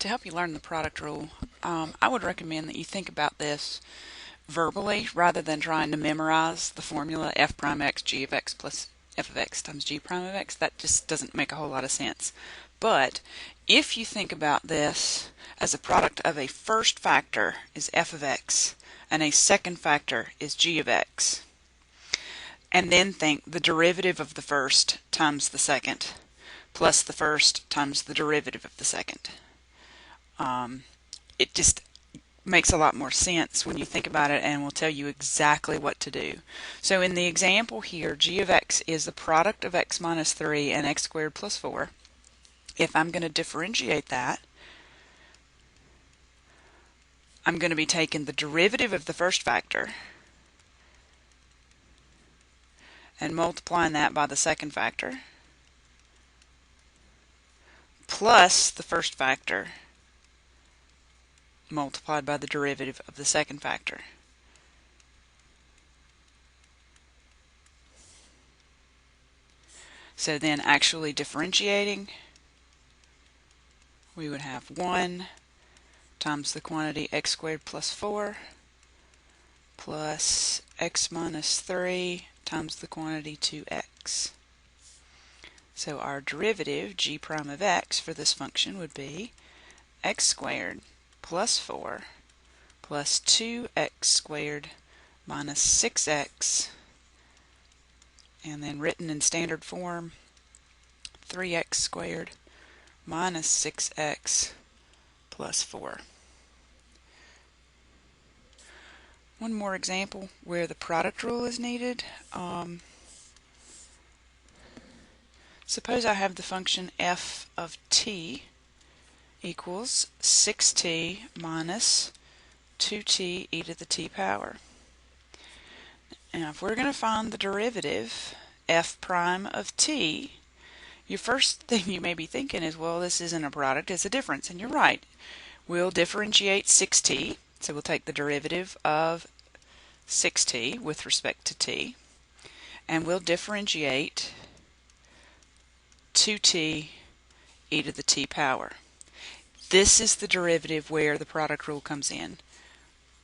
To help you learn the product rule, I would recommend that you think about this verbally rather than trying to memorize the formula f prime x g of x plus f of x times g prime of x. That just doesn't make a whole lot of sense. But if you think about this as a product of a first factor is f of x and a second factor is g of x, and then think the derivative of the first times the second plus the first times the derivative of the second. It just makes a lot more sense when you think about it and will tell you exactly what to do. So in the example here, g of x is the product of x minus 3 and x squared plus 4. If I'm going to differentiate that, I'm going to be taking the derivative of the first factor and multiplying that by the second factor plus the first factor multiplied by the derivative of the second factor. So then actually differentiating, we would have 1 times the quantity x squared plus 4 plus x minus 3 times the quantity 2x. So our derivative, g prime of x, for this function would be x squared plus 4 plus 2x squared minus 6x, and then written in standard form, 3x squared minus 6x plus 4. One more example where the product rule is needed. Suppose I have the function f of t equals 6t minus 2t e to the t power. Now if we're going to find the derivative f prime of t, your first thing you may be thinking is, well, this isn't a product, it's a difference. And you're right. We'll differentiate 6t, so we'll take the derivative of 6t with respect to t, and we'll differentiate 2t e to the t power. This is the derivative where the product rule comes in.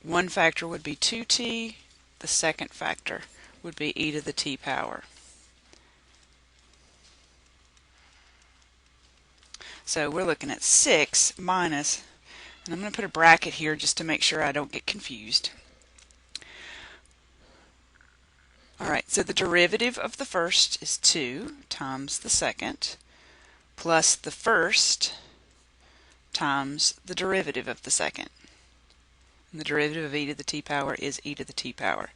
One factor would be 2t, the second factor would be e to the t power. So we're looking at 6 minus, and I'm going to put a bracket here just to make sure I don't get confused. Alright, so the derivative of the first is 2 times the second plus the first times the derivative of the second. And the derivative of e to the t power is e to the t power.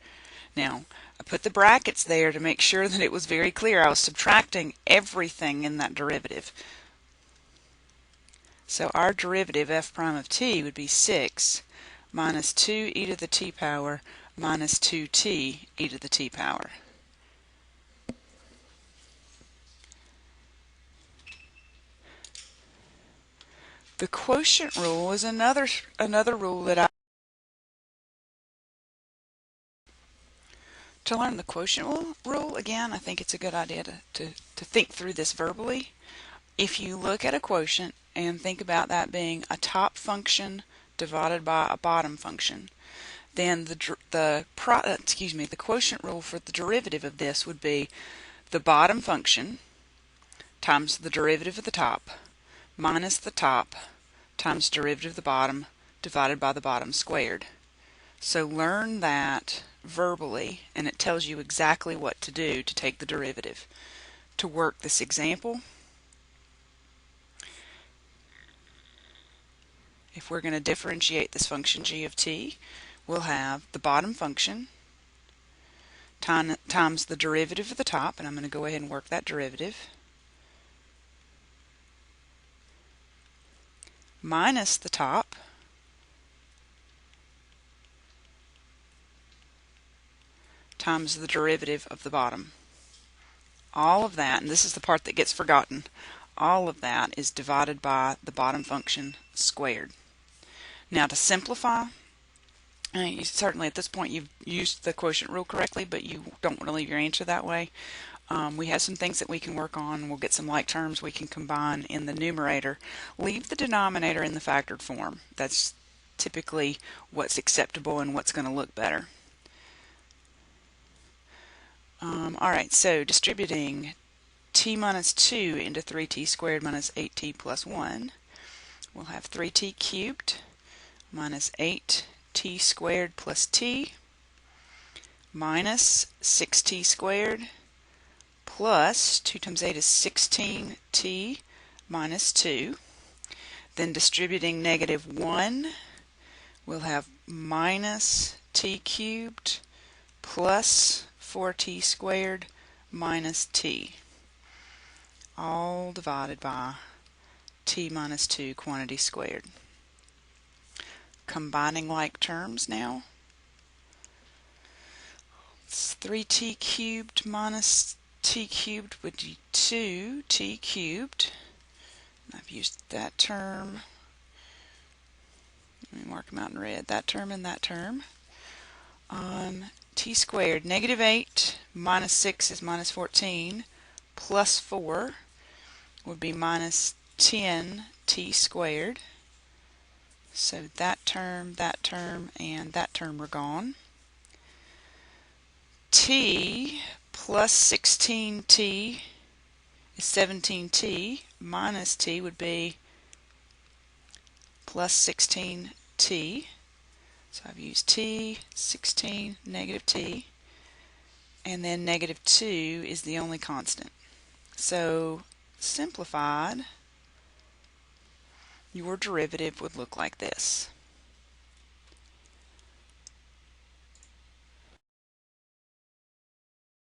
Now, I put the brackets there to make sure that it was very clear. I was subtracting everything in that derivative. So our derivative f prime of t would be 6 minus 2 e to the t power minus 2t e to the t power. The quotient rule is another rule that to learn the quotient rule, again, I think it's a good idea to think through this verbally. If you look at a quotient and think about that being a top function divided by a bottom function, then the quotient rule for the derivative of this would be the bottom function times the derivative of the top minus the top times derivative of the bottom divided by the bottom squared. So learn that verbally, and it tells you exactly what to do to take the derivative. To work this example, if we're going to differentiate this function g of t, we'll have the bottom function times the derivative of the top, and I'm going to go ahead and work that derivative, minus the top times the derivative of the bottom. All of that, and this is the part that gets forgotten, all of that is divided by the bottom function squared. Now to simplify, certainly at this point you've used the quotient rule correctly, but you don't want to leave your answer that way. We have some things that we can work on. We'll get some like terms we can combine in the numerator. Leave the denominator in the factored form. That's typically what's acceptable and what's going to look better. Alright, so distributing t minus 2 into 3t squared minus 8t plus 1, we'll have 3t cubed minus 8t squared plus t minus 6t squared plus 2 times 8 is 16t minus 2. Then distributing negative 1, we'll have minus t cubed plus 4t squared minus t, all divided by t minus 2 quantity squared. Combining like terms now. It's 3t cubed minus t cubed would be 2t cubed. I've used that term. Let me mark them out in red. That term and that term. T squared, negative 8 minus 6 is minus 14, plus 4 would be minus 10t squared. So that term, and that term are gone. T plus 16t is 17t, minus t would be plus 16t. So I've used t, 16, negative t, and then negative 2 is the only constant. So simplified, your derivative would look like this.